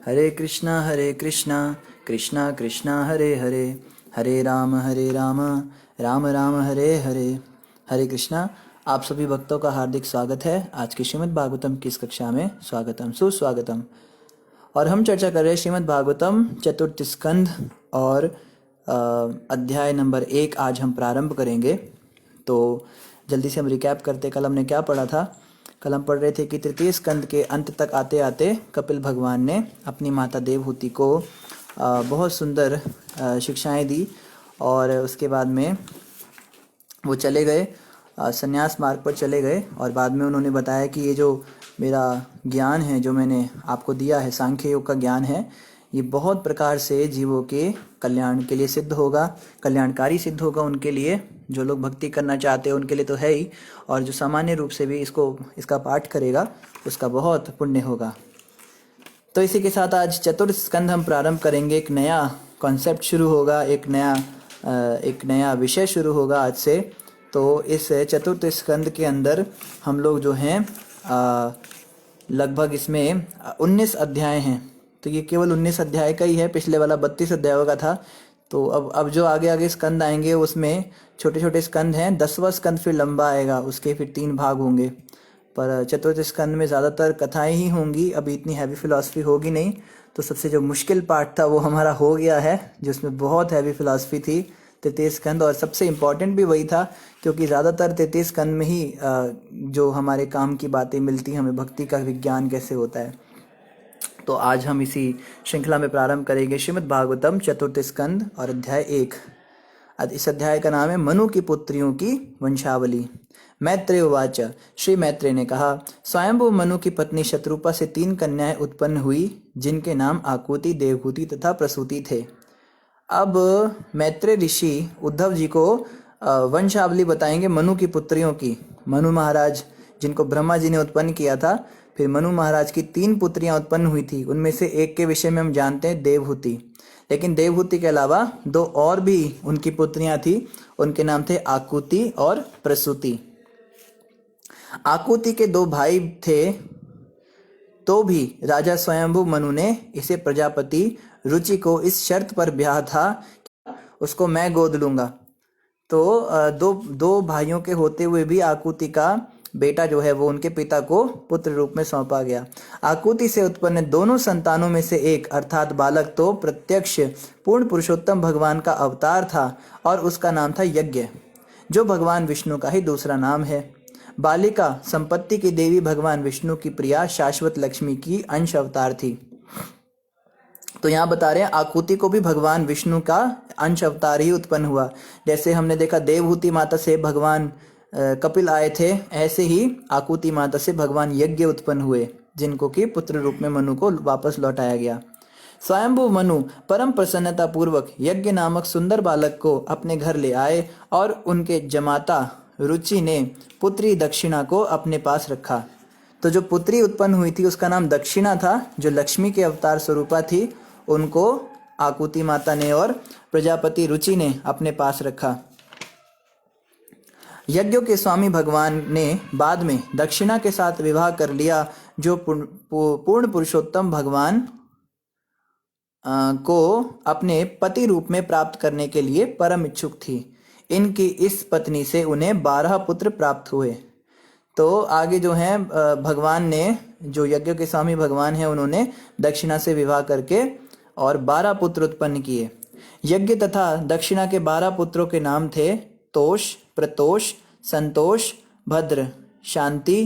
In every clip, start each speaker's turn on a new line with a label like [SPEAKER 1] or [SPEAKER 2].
[SPEAKER 1] हरे कृष्णा कृष्णा कृष्णा हरे हरे, हरे राम राम राम हरे हरे। हरे कृष्णा। आप सभी भक्तों का हार्दिक स्वागत है आज की श्रीमद् भागवतम की इस कक्षा में। स्वागतम सुस्वागतम। और हम चर्चा कर रहे हैं श्रीमद् भागवतम चतुर्थ स्कंध और अध्याय नंबर 1 आज हम प्रारंभ करेंगे। तो जल्दी से हम रिकैप करते, कल हमने क्या पढ़ा था। कल हम पढ़ रहे थे कि तृतीय स्कंद के अंत तक आते आते कपिल भगवान ने अपनी माता देवहूति को बहुत सुंदर शिक्षाएं दी और उसके बाद में वो चले गए, संन्यास मार्ग पर चले गए। और बाद में उन्होंने बताया कि ये जो मेरा ज्ञान है, जो मैंने आपको दिया है, सांख्य योग का ज्ञान है, ये बहुत प्रकार से जीवों के कल्याण के लिए सिद्ध होगा, कल्याणकारी सिद्ध होगा उनके लिए। जो लोग भक्ति करना चाहते हैं उनके लिए तो है ही, और जो सामान्य रूप से भी इसका पाठ करेगा उसका बहुत पुण्य होगा। तो इसी के साथ आज चतुर्थ स्कंध हम प्रारंभ करेंगे। एक नया कॉन्सेप्ट शुरू होगा, एक नया विषय शुरू होगा आज से। तो इस चतुर्थ स्कंद के अंदर हम लोग जो हैं लगभग इसमें 19 अध्याय हैं। तो ये केवल 19 अध्याय का ही है, पिछले वाला 32 अध्यायों का था। तो अब जो आगे आगे स्कंद आएंगे उसमें छोटे छोटे स्कंद हैं। 10वां स्कंद फिर लंबा आएगा, उसके फिर 3 भाग होंगे। पर चतुर्थ स्कंद में ज़्यादातर कथाएं ही होंगी, अभी इतनी हैवी फिलॉसफी होगी नहीं। तो सबसे जो मुश्किल पार्ट था वो हमारा हो गया है, जिसमें बहुत हैवी फिलॉसफी थी, तृतीय स्कंद। और सबसे इम्पॉर्टेंट भी वही था, क्योंकि ज़्यादातर तृतीय स्कंद में ही जो हमारे काम की बातें मिलती, हमें भक्ति का विज्ञान कैसे होता है। तो आज हम इसी श्रृंखला में प्रारंभ करेंगे श्रीमद् भागवतम चतुर्थ स्कंद और अध्याय 1। इस अध्याय का नाम है मनु की पुत्रियों की वंशावली। मैत्रेय उवाच। श्री मैत्रेय ने कहा, स्वयंभू मनु की पत्नी शत्रुपा से 3 कन्याएं उत्पन्न हुई, जिनके नाम आकुति, देवहूति तथा प्रसूति थे। अब मैत्रेय ऋषि उद्धव जी को वंशावली बताएंगे मनु की पुत्रियों की। मनु महाराज जिनको ब्रह्मा जी ने उत्पन्न किया था, फिर मनु महाराज की 3 पुत्रियां उत्पन्न हुई थी। उनमें से एक के विषय में हम जानते हैं, देवहूति। लेकिन देवहूति के अलावा 2 और भी उनकी पुत्रियां थी, उनके नाम थे आकुति और प्रसूति। आकुति के 2 भाई थे, तो भी राजा स्वयंभू मनु ने इसे प्रजापति रुचि को इस शर्त पर ब्याह था, उसको मैं गोद लूंगा। तो दो भाइयों के होते हुए भी आकुति का बेटा जो है वो उनके पिता को पुत्र रूप में सौंपा गया। आकुति से उत्पन्न दोनों संतानों में से एक अर्थात बालक तो प्रत्यक्ष पूर्ण पुरुषोत्तम भगवान का अवतार था और उसका नाम था यज्ञ, जो भगवान विष्णु का ही दूसरा नाम है। बालिका संपत्ति की देवी भगवान विष्णु की प्रिया शाश्वत लक्ष्मी की अंश अवतार थी। तो यहाँ बता रहे हैं आकुति को भी भगवान विष्णु का अंश अवतार ही उत्पन्न हुआ। जैसे हमने देखा देवहूति माता से भगवान कपिल आए थे, ऐसे ही आकुति माता से भगवान यज्ञ उत्पन्न हुए, जिनको कि पुत्र रूप में मनु को वापस लौटाया गया। स्वयंभू मनु परम प्रसन्नता पूर्वक यज्ञ नामक सुंदर बालक को अपने घर ले आए और उनके जमाता रुचि ने पुत्री दक्षिणा को अपने पास रखा। तो जो पुत्री उत्पन्न हुई थी उसका नाम दक्षिणा था, जो लक्ष्मी के अवतार स्वरूपा थी। उनको आकुति माता ने और प्रजापति रुचि ने अपने पास रखा। यज्ञों के स्वामी भगवान ने बाद में दक्षिणा के साथ विवाह कर लिया, जो पूर्ण पुरुषोत्तम भगवान को अपने पति रूप में प्राप्त करने के लिए परम इच्छुक थी। इनकी इस पत्नी से उन्हें 12 पुत्र प्राप्त हुए। तो आगे जो है भगवान ने, जो यज्ञ के स्वामी भगवान हैं, उन्होंने दक्षिणा से विवाह करके और 12 पुत्र उत्पन्न किए। यज्ञ तथा दक्षिणा के 12 पुत्रों के नाम थे तोष, प्रतोष, संतोष, भद्र, शांति,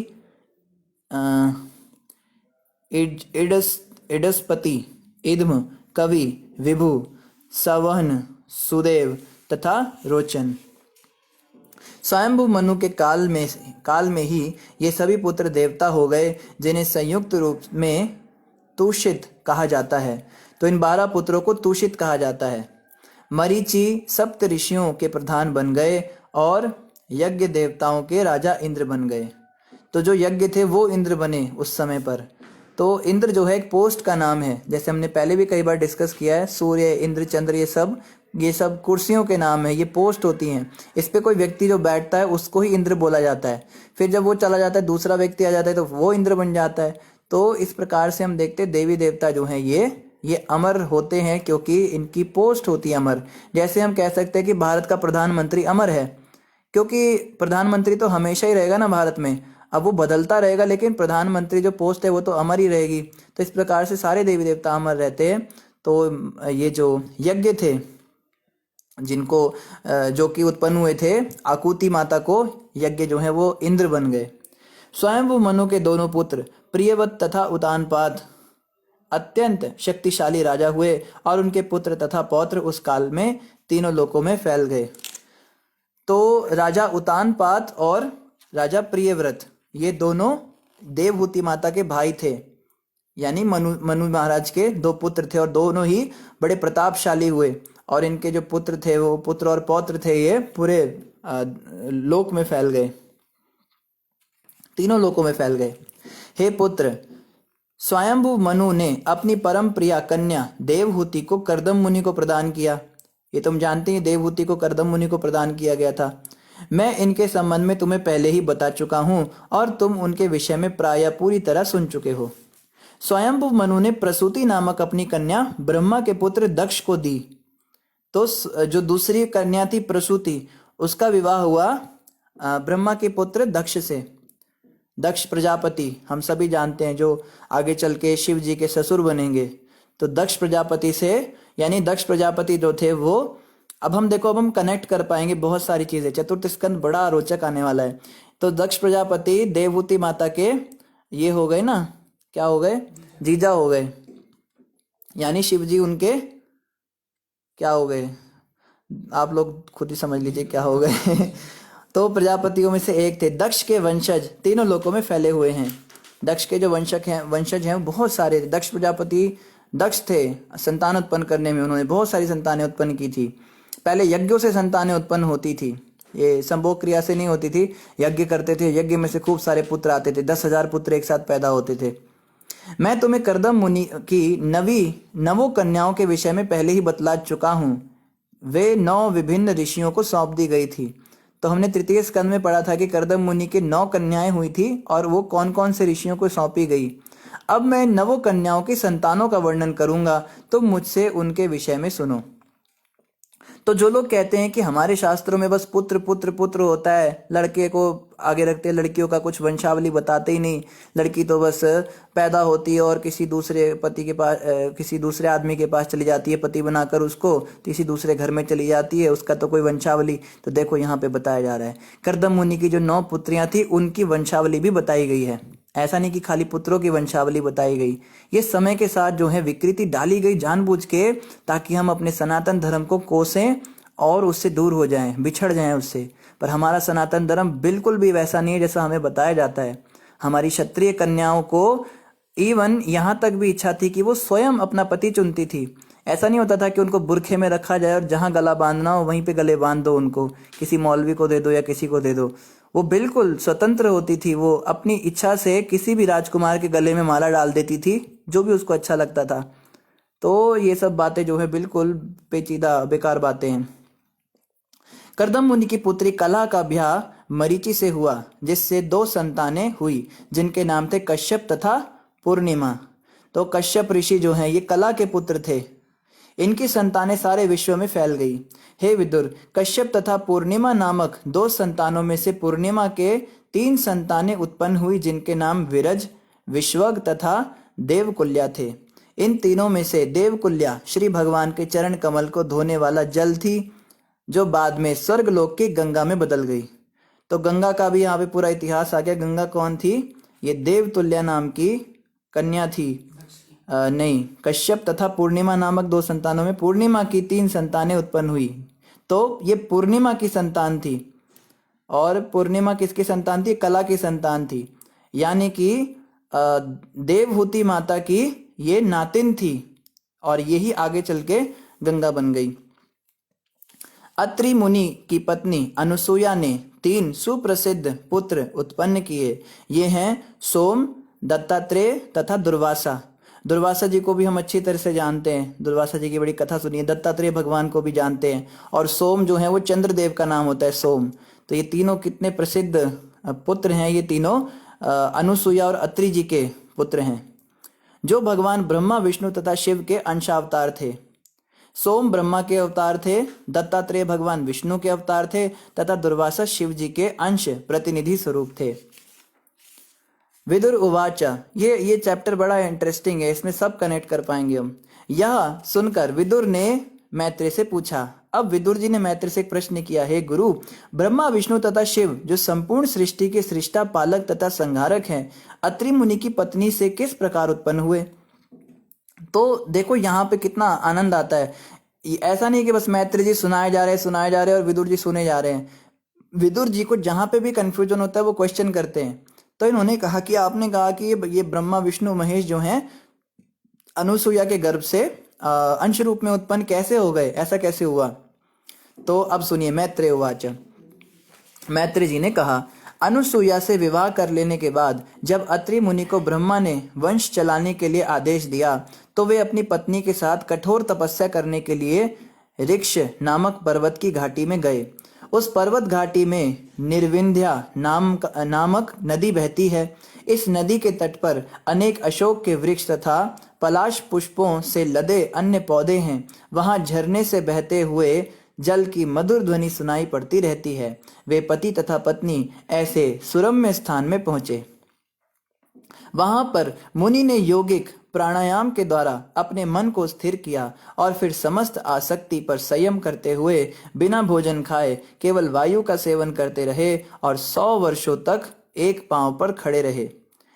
[SPEAKER 1] इडस्पति, इद्म, कवि, विभु, सवहन, सुदेव तथा रोचन। स्वयंभू मनु के काल में ही ये सभी पुत्र देवता हो गए, जिन्हें संयुक्त रूप में तुषित कहा जाता है। तो इन 12 पुत्रों को तुषित कहा जाता है। मरीचि सप्त ऋषियों के प्रधान बन गए और यज्ञ देवताओं के राजा इंद्र बन गए। तो जो यज्ञ थे वो इंद्र बने उस समय पर। तो इंद्र जो है एक पोस्ट का नाम है, जैसे हमने पहले भी कई बार डिस्कस किया है। सूर्य, इंद्र, चंद्र, ये सब कुर्सियों के नाम है, ये पोस्ट होती हैं। इस पे कोई व्यक्ति जो बैठता है उसको ही इंद्र बोला जाता है। फिर जब वो चला जाता है दूसरा व्यक्ति आ जाता है तो वो इंद्र बन जाता है। तो इस प्रकार से हम देखते हैं देवी देवता जो हैं ये अमर होते हैं क्योंकि इनकी पोस्ट होती है अमर। जैसे हम कह सकते हैं कि भारत का प्रधानमंत्री अमर है, क्योंकि प्रधानमंत्री तो हमेशा ही रहेगा ना भारत में, अब वो बदलता रहेगा लेकिन प्रधानमंत्री जो पोस्ट है वो तो अमर ही रहेगी। तो इस प्रकार से सारे देवी देवता अमर रहते हैं। तो ये जो यज्ञ थे जिनको जो कि उत्पन्न हुए थे आकुति माता को, यज्ञ जो है वो इंद्र बन गए। स्वयं वो मनु के दोनों पुत्र प्रियवत तथा उतानपाद अत्यंत शक्तिशाली राजा हुए और उनके पुत्र तथा पौत्र उस काल में तीनों लोकों में फैल गए। तो राजा उतानपाद और राजा प्रियव्रत ये दोनों देवहूति माता के भाई थे, यानी मनु महाराज के दो पुत्र थे और दोनों ही बड़े प्रतापशाली हुए। और इनके जो पुत्र थे वो पुत्र और पौत्र थे ये पूरे लोक में फैल गए, तीनों लोकों में फैल गए। हे पुत्र, स्वयंभू मनु ने अपनी परम प्रिया कन्या देवहूति को कर्दम मुनि को प्रदान किया। ये तुम जानते हैं देवहूति को कर्दम मुनि को प्रदान किया गया था। मैं इनके संबंध में तुम्हें पहले ही बता चुका हूं और तुम उनके विषय में प्रायः पूरी तरह सुन चुके हो। स्वयंभू मनु ने प्रसूति नामक अपनी कन्या ब्रह्मा के पुत्र दक्ष को दी। तो जो दूसरी कन्या थी प्रसूति, उसका विवाह हुआ ब्रह्मा के पुत्र दक्ष से। दक्ष प्रजापति हम सभी जानते हैं जो आगे चल के शिव जी के ससुर बनेंगे। तो दक्ष प्रजापति से, यानी दक्ष प्रजापति जो थे वो, अब हम कनेक्ट कर पाएंगे बहुत सारी चीजें। चतुर्थ स्कंद बड़ा रोचक आने वाला है। तो दक्ष प्रजापति देवहूति माता के ये हो गए ना, क्या हो गए, जीजा हो गए, यानी शिव जी उनके क्या हो गए, आप लोग खुद ही समझ लीजिए क्या हो गए। तो प्रजापतियों में से एक थे। दक्ष के वंशज तीनों लोकों में फैले हुए हैं। दक्ष के जो वंशज हैं बहुत सारे थे। दक्ष प्रजापति दक्ष थे संतान उत्पन्न करने में, उन्होंने बहुत सारी संतानें उत्पन्न की थी। पहले यज्ञों से संतानें उत्पन्न होती थी, ये संभोग क्रिया से नहीं होती थी। यज्ञ करते थे, यज्ञ में से खूब सारे पुत्र आते थे, 10,000 पुत्र एक साथ पैदा होते थे। मैं तुम्हें कर्दम मुनि की नवों कन्याओं के विषय में पहले ही बतला चुका हूं। वे 9 विभिन्न ऋषियों को सौंप दी गई थी। तो हमने तृतीय स्कंद में पढ़ा था कि कर्दम मुनि के 9 कन्याएं हुई थी और वो कौन कौन से ऋषियों को सौंपी गई। अब मैं नवों कन्याओं की संतानों का वर्णन करूंगा, तो मुझसे उनके विषय में सुनो। तो जो लोग कहते हैं कि हमारे शास्त्रों में बस पुत्र पुत्र पुत्र होता है, लड़के को आगे रखते हैं, लड़कियों का कुछ वंशावली बताते ही नहीं, लड़की तो बस पैदा होती है और किसी दूसरे पति के पास, किसी दूसरे आदमी के पास चली जाती है, पति बनाकर उसको किसी दूसरे घर में चली जाती है, उसका तो कोई वंशावली। तो देखो यहाँ पे बताया जा रहा है कर्दम मुनि की जो 9 पुत्रियां थी उनकी वंशावली भी बताई गई है। ऐसा नहीं कि खाली पुत्रों की वंशावली बताई गई। ये समय के साथ जो है विकृति डाली गई जानबूझ के, ताकि हम अपने सनातन धर्म को कोसें और उससे दूर हो जाएं, बिछड़ जाएं उससे। पर हमारा सनातन धर्म बिल्कुल भी वैसा नहीं है जैसा हमें बताया जाता है। हमारी क्षत्रिय कन्याओं को इवन यहाँ तक भी इच्छा थी कि वो स्वयं अपना पति चुनती थी। ऐसा नहीं होता था कि उनको बुरखे में रखा जाए और जहाँ गला बांधना हो वहीं पे गले बांध दो, उनको किसी मौलवी को दे दो या किसी को दे दो। वो बिल्कुल स्वतंत्र होती थी, वो अपनी इच्छा से किसी भी राजकुमार के गले में माला डाल देती थी, जो भी उसको अच्छा लगता था। तो ये सब बातें जो है बिल्कुल पेचीदा बेकार बातें हैं। कर्दम मुनि की पुत्री कला का ब्याह मरीचि से हुआ, जिससे 2 संतानें हुई जिनके नाम थे कश्यप तथा पूर्णिमा। तो कश्यप ऋषि जो हैं ये कला के पुत्र थे। इनकी संतानें सारे विश्व में फैल गई। हे विदुर, कश्यप तथा पूर्णिमा नामक 2 संतानों में से पूर्णिमा के 3 संतानें उत्पन्न हुई जिनके नाम विरज, विश्वग तथा देवकुल्या थे। इन तीनों में से देवकुल्या श्री भगवान के चरण कमल को धोने वाला जल थी, जो बाद में स्वर्गलोक की गंगा में बदल गई। तो गंगा का भी यहाँ पे पूरा इतिहास आ गया। गंगा कौन थी? ये देवतुल्या नाम की कन्या थी। नहीं, कश्यप तथा पूर्णिमा नामक 2 संतानों में पूर्णिमा की 3 संतानें उत्पन्न हुई। तो ये पूर्णिमा की संतान थी। और पूर्णिमा किसकी संतान थी? कला की संतान थी, यानी कि देवहूति माता की ये नातिन थी और यही आगे चल के गंगा बन गई। अत्रि मुनि की पत्नी अनुसूया ने 3 सुप्रसिद्ध पुत्र उत्पन्न किए। ये हैं सोम, दत्तात्रेय तथा दुर्वासा। दुर्वासा जी को भी हम अच्छी तरह से जानते हैं, दुर्वासा जी की बड़ी कथा सुनी है। दत्तात्रेय भगवान को भी जानते हैं। और सोम जो है वो चंद्रदेव का नाम होता है, सोम। तो ये तीनों कितने प्रसिद्ध पुत्र हैं, ये तीनों अनुसूया और अत्रि जी के पुत्र हैं, जो भगवान ब्रह्मा विष्णु तथा शिव के अंशावतार थे। सोम ब्रह्मा के अवतार थे, दत्तात्रेय भगवान विष्णु के अवतार थे तथा दुर्वासा शिव जी के अंश प्रतिनिधि स्वरूप थे। विदुर उवाच, ये चैप्टर बड़ा इंटरेस्टिंग है, इसमें सब कनेक्ट कर पाएंगे हम। यह सुनकर विदुर ने मैत्रेय से पूछा। अब विदुर जी ने मैत्रेय से एक प्रश्न किया, हे गुरु, ब्रह्मा विष्णु तथा शिव जो संपूर्ण सृष्टि के सृष्टा पालक तथा संहारक हैं, अत्रि मुनि की पत्नी से किस प्रकार उत्पन्न हुए? तो देखो यहाँ पे कितना आनंद आता है। ऐसा नहीं कि बस मैत्रेय जी सुनाए जा रहे हैं और विदुर जी सुने जा रहे हैं। विदुर जी को जहां पे भी कंफ्यूजन होता है वो क्वेश्चन करते हैं। तो इन्होंने कहा कि आपने कहा कि ये ब्रह्मा विष्णु महेश जो हैं अनुसुईया के गर्भ से अंश रूप में उत्पन्न कैसे हो गए, ऐसा कैसे हुआ? तो अब सुनिए, मैत्रेय उवाच, मैत्रेय जी ने कहा, अनुसुईया से विवाह कर लेने के बाद जब अत्रि मुनि को ब्रह्मा ने वंश चलाने के लिए आदेश दिया तो वे अपनी पत्नी के साथ कठोर तपस्या करने के लिए ऋक्ष नामक पर्वत की घाटी में गए। उस पर्वत घाटी में निर्विंध्या नामक नदी बहती है। इस नदी के तट पर अनेक अशोक के वृक्ष तथा पलाश पुष्पों से लदे अन्य पौधे हैं। वहां झरने से बहते हुए जल की मधुर ध्वनि सुनाई पड़ती रहती है। वे पति तथा पत्नी ऐसे सुरम्य स्थान में पहुंचे। वहां पर मुनि ने योगिक प्राणायाम के द्वारा अपने मन को स्थिर किया और फिर समस्त आसक्ति पर संयम करते हुए बिना भोजन खाए केवल वायु का सेवन करते रहे और 100 वर्षों तक एक पांव पर खड़े रहे।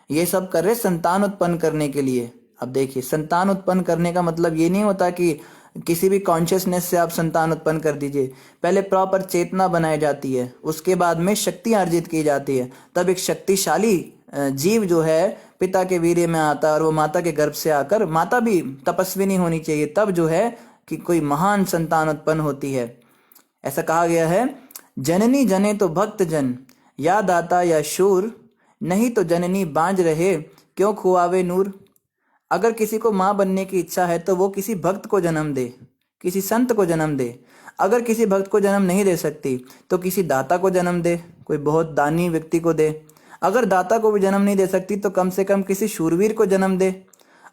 [SPEAKER 1] ये सब कर रहे संतान उत्पन्न करने के लिए। अब देखिए, संतान उत्पन्न करने का मतलब ये नहीं होता कि किसी भी कॉन्शियसनेस से आप संतान उत्पन्न कर दीजिए। पहले प्रॉपर चेतना बनाई जाती है, उसके बाद में शक्ति अर्जित की जाती है, तब एक शक्तिशाली जीव जो है पिता के वीर्य में आता है और वो माता के गर्भ से आकर, माता भी तपस्विनी होनी चाहिए, तब जो है कि कोई महान संतान उत्पन्न होती है। ऐसा कहा गया है, जननी जने तो भक्त जन, या दाता या शूर, नहीं तो जननी बांझ रहे क्यों खुआवे नूर। अगर किसी को माँ बनने की इच्छा है तो वो किसी भक्त को जन्म दे, किसी संत को जन्म दे। अगर किसी भक्त को जन्म नहीं दे सकती तो किसी दाता को जन्म दे, कोई बहुत दानी व्यक्ति को दे। अगर दाता को भी जन्म नहीं दे सकती तो कम से कम किसी शूरवीर को जन्म दे।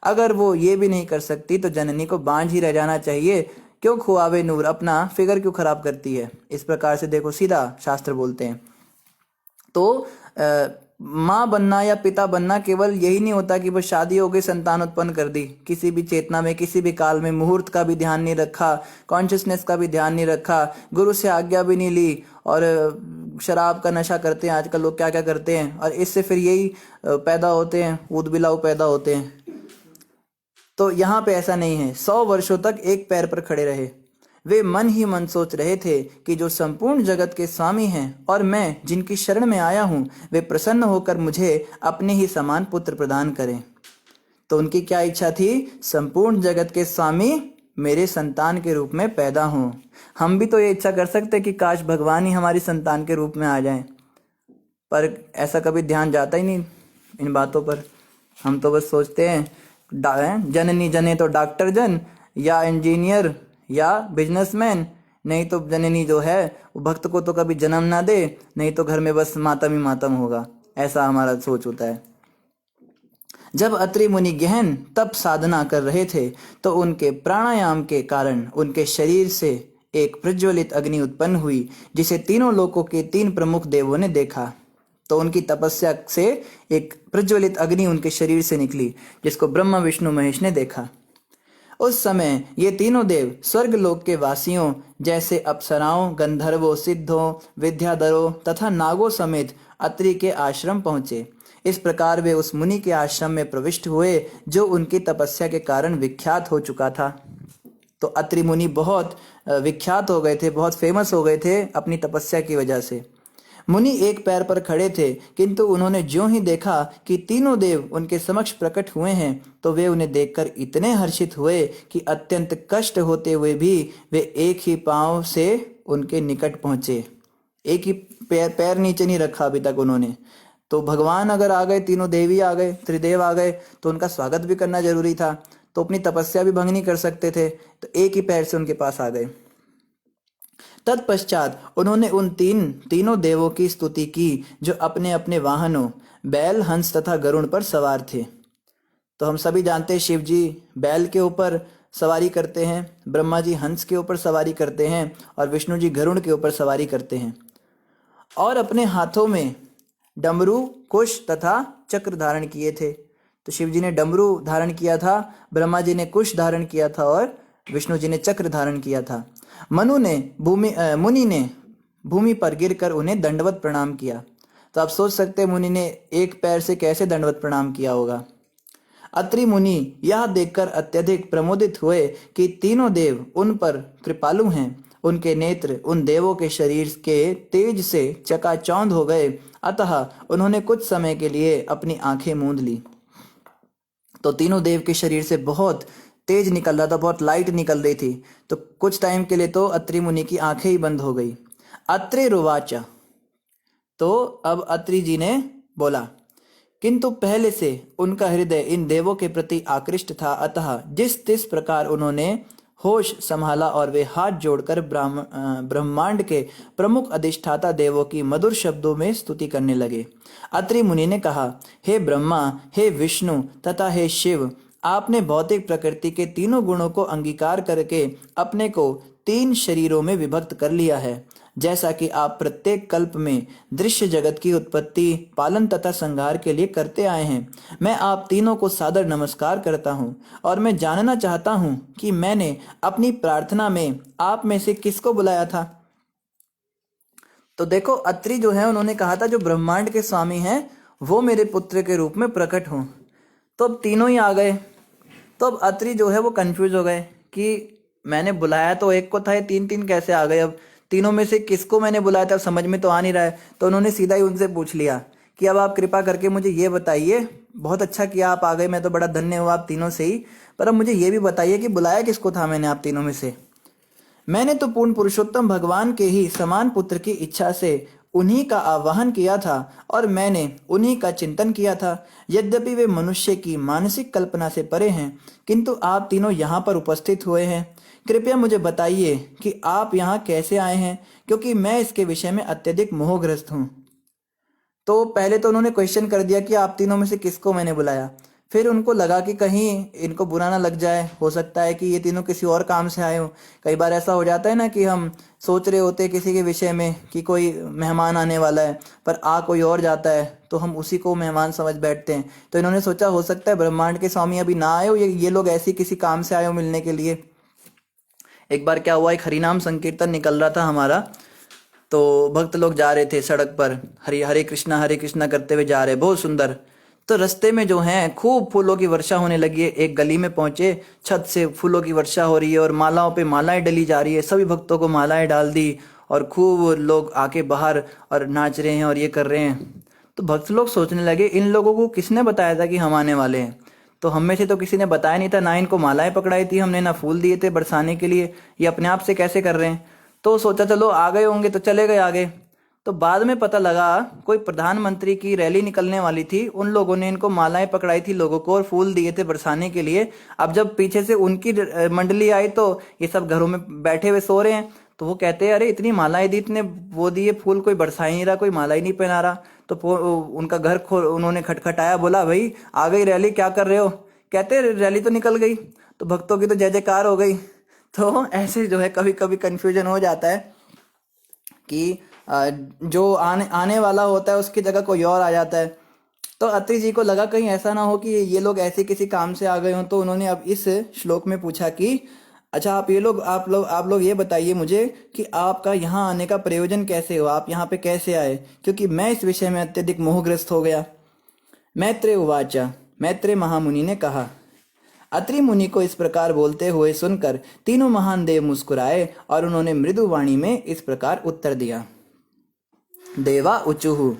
[SPEAKER 1] अगर वो ये भी नहीं कर सकती तो जननी को बांझ ही रह जाना चाहिए, क्यों खुआवे नूर, अपना फिगर क्यों खराब करती है। इस प्रकार से देखो, सीधा शास्त्र बोलते हैं। तो माँ बनना या पिता बनना केवल यही नहीं होता कि बस शादी हो गई संतान उत्पन्न कर दी। किसी भी चेतना में, किसी भी काल में मुहूर्त का भी ध्यान नहीं रखा, कॉन्शियसनेस का भी ध्यान नहीं रखा, गुरु से आज्ञा भी नहीं ली और शराब का नशा करते हैं आजकल लोग, क्या क्या करते हैं, और इससे फिर यही पैदा होते हैं, ऊद बिलाऊ पैदा होते हैं। तो यहाँ पे ऐसा नहीं है। 100 वर्षों तक एक पैर पर खड़े रहे। वे मन ही मन सोच रहे थे कि जो संपूर्ण जगत के स्वामी हैं और मैं जिनकी शरण में आया हूँ, वे प्रसन्न होकर मुझे अपने ही समान पुत्र प्रदान करें। तो उनकी क्या इच्छा थी? संपूर्ण जगत के स्वामी मेरे संतान के रूप में पैदा हों। हम भी तो ये इच्छा कर सकते कि काश भगवान ही हमारी संतान के रूप में आ जाएं, पर ऐसा कभी ध्यान जाता ही नहीं इन बातों पर। हम तो बस सोचते हैं जननी जने तो डॉक्टर जन, या इंजीनियर, या बिजनेसमैन, नहीं तो जननी जो है वो भक्त को तो कभी जन्म ना दे, नहीं तो घर में बस मातम ही मातम होगा। ऐसा हमारा सोच होता है। जब अत्रि मुनि गहन तप साधना कर रहे थे तो उनके प्राणायाम के कारण उनके शरीर से एक प्रज्वलित अग्नि उत्पन्न हुई, जिसे तीनों लोकों के 3 प्रमुख देवों ने देखा। तो उनकी तपस्या से एक प्रज्वलित अग्नि उनके शरीर से निकली, जिसको ब्रह्मा विष्णु महेश ने देखा। उस समय ये तीनों देव स्वर्ग लोक के वासियों जैसे अप्सराओं, गंधर्वों, सिद्धों, विद्याधरों तथा नागों समेत अत्रि के आश्रम पहुंचे। इस प्रकार वे उस मुनि के आश्रम में प्रविष्ट हुए जो उनकी तपस्या के कारण विख्यात हो चुका था। तो अत्रि मुनि बहुत विख्यात हो गए थे, बहुत फेमस हो गए थे अपनी तपस्या की वजह से। मुनि एक पैर पर खड़े थे, किंतु उन्होंने ज्यों ही देखा कि तीनों देव उनके समक्ष प्रकट हुए हैं तो वे उन्हें देखकर इतने हर्षित हुए कि अत्यंत कष्ट होते हुए भी वे एक ही पांव से उनके निकट पहुंचे। एक ही पैर नीचे नहीं रखा अभी तक उन्होंने। तो भगवान अगर आ गए, तीनों देवी आ गए, त्रिदेव आ गए, तो उनका स्वागत भी करना जरूरी था। तो अपनी तपस्या भी भंग नहीं कर सकते थे, तो एक ही पैर से उनके पास आ गए। तत्पश्चात उन्होंने उन तीनों देवों की स्तुति की जो अपने अपने वाहनों बैल, हंस तथा गरुड़ पर सवार थे। तो हम सभी जानते हैं शिव जी बैल के ऊपर सवारी करते हैं, ब्रह्मा जी हंस के ऊपर सवारी करते हैं और विष्णु जी गरुड़ के ऊपर सवारी करते हैं और अपने हाथों में डमरू, कुश तथा चक्र धारण किए थे। तो शिव जी ने डमरू धारण किया था, ब्रह्मा जी ने कुश धारण किया था और विष्णु जी ने चक्र धारण किया था। मुनि ने भूमि पर गिरकर उन्हें दंडवत प्रणाम किया। तो आप सोच सकते हैं मुनि ने एक पैर से कैसे दंडवत प्रणाम किया होगा। अत्रि मुनि यह देखकर अत्यधिक प्रमोदित हुए कि तीनों देव उन पर कृपालु हैं। उनके नेत्र उन देवों के शरीर के तेज से चकाचौंध हो गए, अतः उन्होंने कुछ समय के लिए अपनी आंखें मूंद ली। तो तीनों देव के शरीर से बहुत तेज निकल रहा था, बहुत लाइट निकल रही थी। तो कुछ टाइम के लिए तो अत्रि मुनि की आंखें ही बंद हो गई। अत्रि रुवाच, तो अब अत्रि जी ने बोला, किंतु पहले से उनका हृदय इन देवों के प्रति आकृष्ट था, अतः जिस तिस प्रकार उन्होंने होश संभाला और वे हाथ जोड़कर ब्रह्मांड के प्रमुख अधिष्ठाता देवों की मधुर शब्दों में स्तुति करने लगे। अत्रि मुनि ने कहा, हे ब्रह्मा, हे विष्णु तथा हे शिव, आपने भौतिक प्रकृति के तीनों गुणों को अंगीकार करके अपने को 3 शरीरों में विभक्त कर लिया है, जैसा कि आप प्रत्येक कल्प में दृश्य जगत की उत्पत्ति, पालन तथा संहार के लिए करते आए हैं। मैं आप तीनों को सादर नमस्कार करता हूँ और मैं जानना चाहता हूँ कि मैंने अपनी प्रार्थना में आप में से किसको बुलाया था। तो देखो अत्रि जो है उन्होंने कहा था जो ब्रह्मांड के स्वामी हैं वो मेरे पुत्र के रूप में प्रकट हों। तो अब तीनों ही आ गए। तो अब अत्रि जो है वो कंफ्यूज हो गए कि मैंने बुलाया तो एक को था, ये 3 कैसे आ गए, अब तीनों में से किसको मैंने बुलाया था, समझ में तो आ नहीं रहा है। तो उन्होंने सीधा ही उनसे पूछ लिया कि अब आप कृपा करके मुझे ये बताइए, बहुत अच्छा किया आप आ गए, मैं तो बड़ा धन्य हुआ आप तीनों से ही, पर अब मुझे ये भी बताइए कि बुलाया किसको था मैंने आप तीनों में से। मैंने तो पूर्ण पुरुषोत्तम भगवान के ही समान पुत्र की इच्छा से उन्हीं का आवाहन किया था और मैंने उन्हीं का चिंतन किया था। यद्यपि वे मनुष्य की मानसिक कल्पना से परे हैं, किंतु आप तीनों यहाँ पर उपस्थित हुए हैं। कृपया मुझे बताइए कि आप यहाँ कैसे आए हैं, क्योंकि मैं इसके विषय में अत्यधिक मोहग्रस्त हूँ। तो पहले तो उन्होंने क्वेश्चन कर दिया कि आप तीनों में से किसको मैंने बुलाया। फिर उनको लगा कि कहीं इनको बुरा ना लग जाए, हो सकता है कि ये तीनों किसी और काम से आए हो। कई बार ऐसा हो जाता है ना कि हम सोच रहे होते हैं किसी के विषय में कि कोई मेहमान आने वाला है, पर आ कोई और जाता है तो हम उसी को मेहमान समझ बैठते हैं। तो इन्होंने सोचा हो सकता है ब्रह्मांड के स्वामी अभी ना आए हो, ये लोग ऐसे किसी काम से आए हो मिलने के लिए। एक बार क्या हुआ, एक हरिनाम संकीर्तन निकल रहा था हमारा, तो भक्त लोग जा रहे थे सड़क पर, हरे हरे कृष्णा करते हुए जा रहे, बहुत सुंदर। तो रास्ते में जो है खूब फूलों की वर्षा होने लगी है। एक गली में पहुंचे, छत से फूलों की वर्षा हो रही है और मालाओं पे मालाएं डली जा रही है। सभी भक्तों को मालाएं डाल दी और खूब लोग आके बाहर और नाच रहे हैं और ये कर रहे हैं। तो भक्त लोग सोचने लगे इन लोगों को किसने बताया था कि हम आने वाले हैं। तो हम में से तो किसी ने बताया नहीं था, ना इनको मालाएं पकड़ाई थी हमने, ना फूल दिए थे बरसाने के लिए, ये अपने आप से कैसे कर रहे हैं। तो सोचा चलो आ गए होंगे तो चले गए आगे। तो बाद में पता लगा कोई प्रधानमंत्री की रैली निकलने वाली थी, उन लोगों ने इनको मालाएं पकड़ाई थी लोगों को और फूल दिए थे बरसाने के लिए। अब जब पीछे से उनकी मंडली आई तो ये सब घरों में बैठे हुए सो रहे हैं। तो वो कहते हैं अरे इतनी मालाएं दी, इतने वो दिए फूल, कोई बरसा ही नहीं रहा, कोई माला ही नहीं पहना रहा। तो उनका घर उन्होंने खटखटाया, बोला भाई आ गई रैली, क्या कर रहे हो। कहते रैली तो निकल गई। तो भक्तों की तो जय जयकार हो गई। तो ऐसे जो है कभी कभी कंफ्यूजन हो जाता है कि जो आने वाला होता है उसकी जगह कोई और आ जाता है। तो अत्रि जी को लगा कहीं ऐसा ना हो कि ये लोग ऐसे किसी काम से आ गए हों। तो उन्होंने अब इस श्लोक में पूछा कि अच्छा आप लोग ये बताइए मुझे कि आपका यहाँ आने का प्रयोजन कैसे हुआ, आप यहाँ पे कैसे आए, क्योंकि मैं इस विषय में अत्यधिक मोहग्रस्त हो गया। मैत्रेय उवाच, मैत्रेय महामुनि ने कहा। अत्रि मुनि को इस प्रकार बोलते हुए सुनकर तीनों महान देव मुस्कुराए और उन्होंने मृदु वाणी में इस प्रकार उत्तर दिया। देवा उचुहु,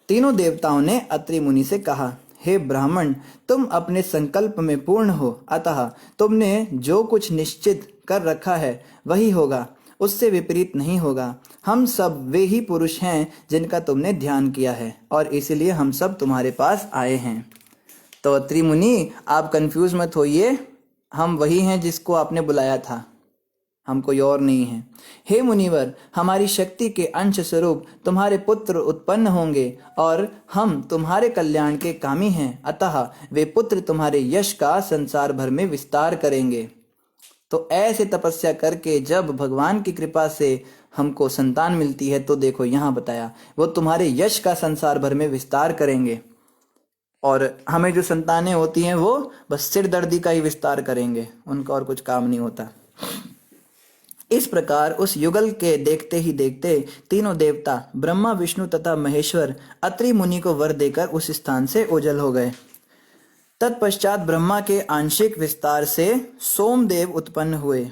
[SPEAKER 1] तीनों देवताओं ने अत्रि मुनि से कहा, हे ब्राह्मण, तुम अपने संकल्प में पूर्ण हो, अतः तुमने जो कुछ निश्चित कर रखा है वही होगा, उससे विपरीत नहीं होगा। हम सब वे ही पुरुष हैं जिनका तुमने ध्यान किया है और इसलिए हम सब तुम्हारे पास आए हैं। तो अत्रि मुनि आप कंफ्यूज मत होइए, हम वही हैं जिसको आपने बुलाया था। हम कोई और नहीं है। हे मुनिवर, हमारी शक्ति के अंश स्वरूप तुम्हारे पुत्र उत्पन्न होंगे और हम तुम्हारे कल्याण के कामी हैं, अतः वे पुत्र तुम्हारे यश का संसार भर में विस्तार करेंगे। तो ऐसे तपस्या करके जब भगवान की कृपा से हमको संतान मिलती है, तो देखो यहाँ बताया वो तुम्हारे यश का संसार भर में विस्तार करेंगे। और हमें जो संतानें होती हैं वो बस सिर दर्दी का ही विस्तार करेंगे, उनका और कुछ काम नहीं होता। इस प्रकार उस युगल के देखते ही देखते तीनों देवता ब्रह्मा, विष्णु तथा महेश्वर अत्रि मुनि को वर देकर उस स्थान से ओझल हो गए। तत्पश्चात ब्रह्मा के आंशिक विस्तार से सोमदेव उत्पन्न हुए,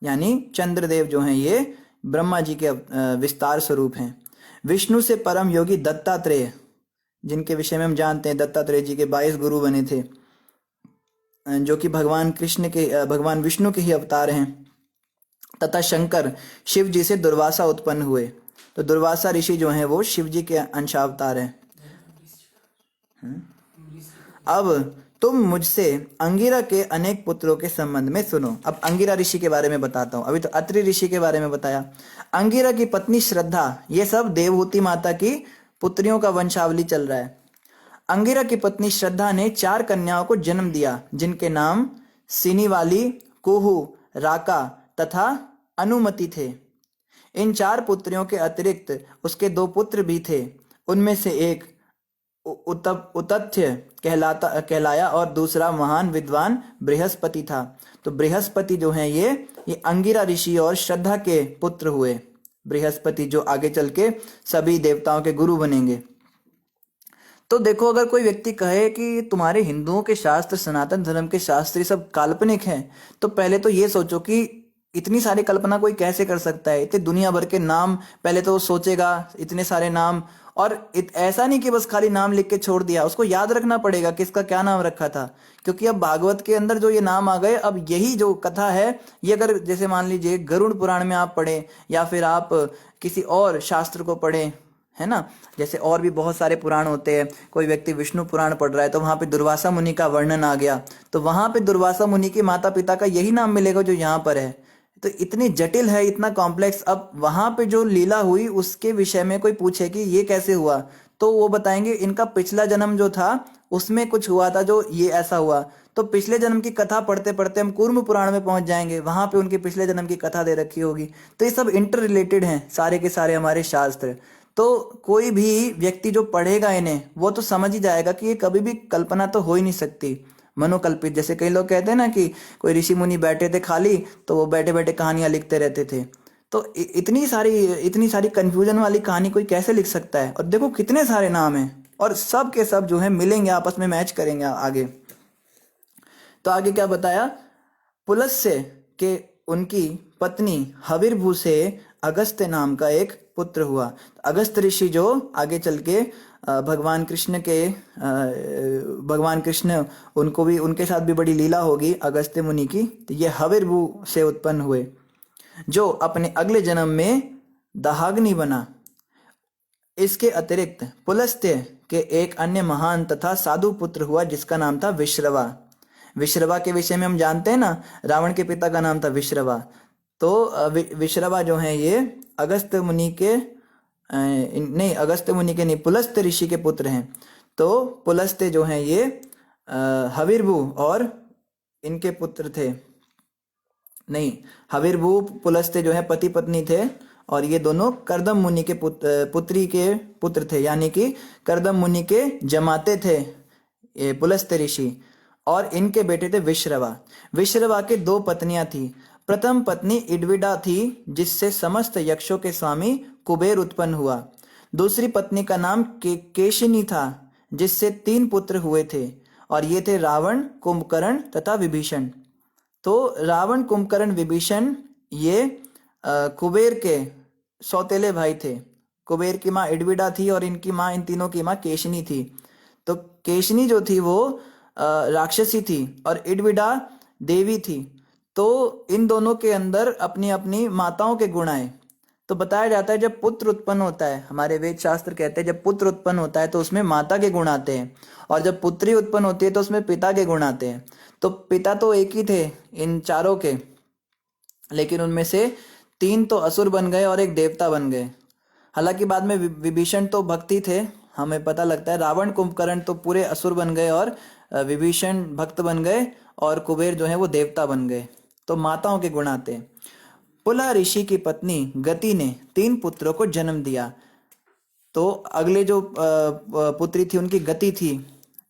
[SPEAKER 1] यानी चंद्रदेव जो हैं ये ब्रह्मा जी के विस्तार स्वरूप हैं। विष्णु से परम योगी दत्तात्रेय, जिनके विषय में हम जानते हैं दत्तात्रेय जी के 22 गुरु बने थे, जो कि भगवान विष्णु के ही अवतार हैं, तथा शंकर शिव जी से दुर्वासा उत्पन्न हुए। तो दुर्वासा ऋषि जो हैं वो शिव जी के अंशावतार हैं। अब तुम मुझसे अंगिरा के अनेक पुत्रों के संबंध में सुनो। अब अंगिरा ऋषि के बारे में बताता हूँ। अभी तो अत्रि ऋषि के बारे में बताया। अंगिरा की पत्नी श्रद्धा, ये सब देवहूति माता की पुत्रियों का वंशावली चल रहा है। अंगिरा की पत्नी श्रद्धा ने 4 कन्याओं को जन्म दिया, जिनके नाम सिनीवाली, कुहू, राका तथा अनुमति थे। इन 4 पुत्रियों के अतिरिक्त उसके 2 पुत्र भी थे। उनमें से एक उतथ्य कहलाया और दूसरा महान विद्वान बृहस्पति था। तो बृहस्पति जो हैं ये अंगिरा ऋषि और श्रद्धा के पुत्र हुए। बृहस्पति जो आगे चल के सभी देवताओं के गुरु बनेंगे। तो देखो, अगर कोई व्यक्ति कहे कि तुम्हारे हिंदुओं के शास्त्र, सनातन धर्म के शास्त्र सब काल्पनिक हैं, तो पहले तो ये सोचो कि इतनी सारी कल्पना कोई कैसे कर सकता है। इतने दुनिया भर के नाम पहले तो वो सोचेगा, इतने सारे नाम, और ऐसा नहीं कि बस खाली नाम लिख के छोड़ दिया, उसको याद रखना पड़ेगा किसका क्या नाम रखा था। क्योंकि अब भागवत के अंदर जो ये नाम आ गए, अब यही जो कथा है ये अगर जैसे मान लीजिए गरुड़ पुराण में आप पढ़ें या फिर आप किसी और शास्त्र को पढ़ें, है ना, जैसे और भी बहुत सारे पुराण होते हैं। कोई व्यक्ति विष्णु पुराण पढ़ रहा है तो वहां पे दुर्वासा मुनि का वर्णन आ गया, तो वहां पे दुर्वासा मुनि के माता पिता का यही नाम मिलेगा जो यहाँ पर है। तो इतनी जटिल है, इतना कॉम्प्लेक्स। अब वहां पे जो लीला हुई उसके विषय में कोई पूछे कि ये कैसे हुआ, तो वो बताएंगे इनका पिछला जन्म जो था उसमें कुछ हुआ था जो ये ऐसा हुआ। तो पिछले जन्म की कथा पढ़ते पढ़ते हम कूर्म पुराण में पहुंच जाएंगे, वहां पे उनके पिछले जन्म की कथा दे रखी होगी। तो ये सब इंटर रिलेटेड हैं सारे के सारे हमारे शास्त्र। तो कोई भी व्यक्ति जो पढ़ेगा इन्हें वो तो समझ ही जाएगा कि ये कभी भी कल्पना तो हो ही नहीं सकती, मनोकल्पित। जैसे कई लोग कहते हैं ना कि कोई ऋषि मुनि बैठे थे खाली, तो वो बैठे बैठे कहानियां लिखते रहते थे। तो इतनी सारी कंफ्यूजन वाली कहानी कोई कैसे लिख सकता है। और देखो कितने सारे नाम हैं और सब के सब जो है मिलेंगे, आपस में मैच करेंगे आगे। तो आगे क्या बताया, पुलस्त्य के उनकी पत्नी हविर्भू से अगस्त्य नाम का एक पुत्र हुआ। अगस्त्य ऋषि जो आगे चल के भगवान कृष्ण उनको भी, उनके साथ भी बड़ी लीला होगी अगस्त्य मुनि की। तो ये हविर्भू से उत्पन्न हुए, जो अपने अगले जन्म में दाहाग्नि बना। इसके अतिरिक्त पुलस्त्य के एक अन्य महान तथा साधु पुत्र हुआ जिसका नाम था विश्रवा। विश्रवा के विषय में हम जानते हैं ना, रावण के पिता का नाम था विश्रवा। तो विश्रवा जो है ये अगस्त्य मुनि के नहीं, पुलस्त्य ऋषि के पुत्र हैं। तो पुलस्त्य जो हैं ये हविर्भू और इनके पुत्र थे। नहीं, हविर्भू पुलस्त्य जो है पति पत्नी थे, और ये दोनों कर्दम मुनि के पुत्री के पुत्र थे, यानी कि कर्दम मुनि के जमाते थे ये पुलस्त्य ऋषि। और इनके बेटे थे विश्रवा। विश्रवा के 2 पत्नियां थी। प्रथम पत्नी इडविडा थी, जिससे समस्त यक्षों के स्वामी कुबेर उत्पन्न हुआ। दूसरी पत्नी का नाम केशिनी था, जिससे 3 पुत्र हुए थे, और ये थे रावण, कुंभकर्ण तथा विभीषण। तो रावण, कुंभकर्ण, विभीषण ये कुबेर के सौतेले भाई थे। कुबेर की माँ इडविडा थी और इनकी माँ, इन तीनों की माँ केशिनी थी। तो केशिनी जो थी वो राक्षसी थी और इडविडा देवी थी। तो इन दोनों के अंदर अपनी अपनी माताओं के गुण आए। तो बताया जाता है जब पुत्र उत्पन्न होता है, हमारे वेद शास्त्र कहते हैं जब पुत्र उत्पन्न होता है तो उसमें माता के गुण आते हैं, और जब पुत्री उत्पन्न होती है तो उसमें पिता के गुण आते हैं। तो पिता तो एक ही थे इन चारों के, लेकिन उनमें से 3 तो असुर बन गए और एक देवता बन गए। हालांकि बाद में विभीषण तो भक्ति थे, हमें पता लगता है। रावण कुंभकर्ण तो पूरे असुर बन गए और विभीषण भक्त बन गए और कुबेर जो है वो देवता बन गए। तो माताओं के गुण आते हैं। पुलह ऋषि की पत्नी गति ने 3 पुत्रों को जन्म दिया। तो अगले जो पुत्री थी उनकी गति थी,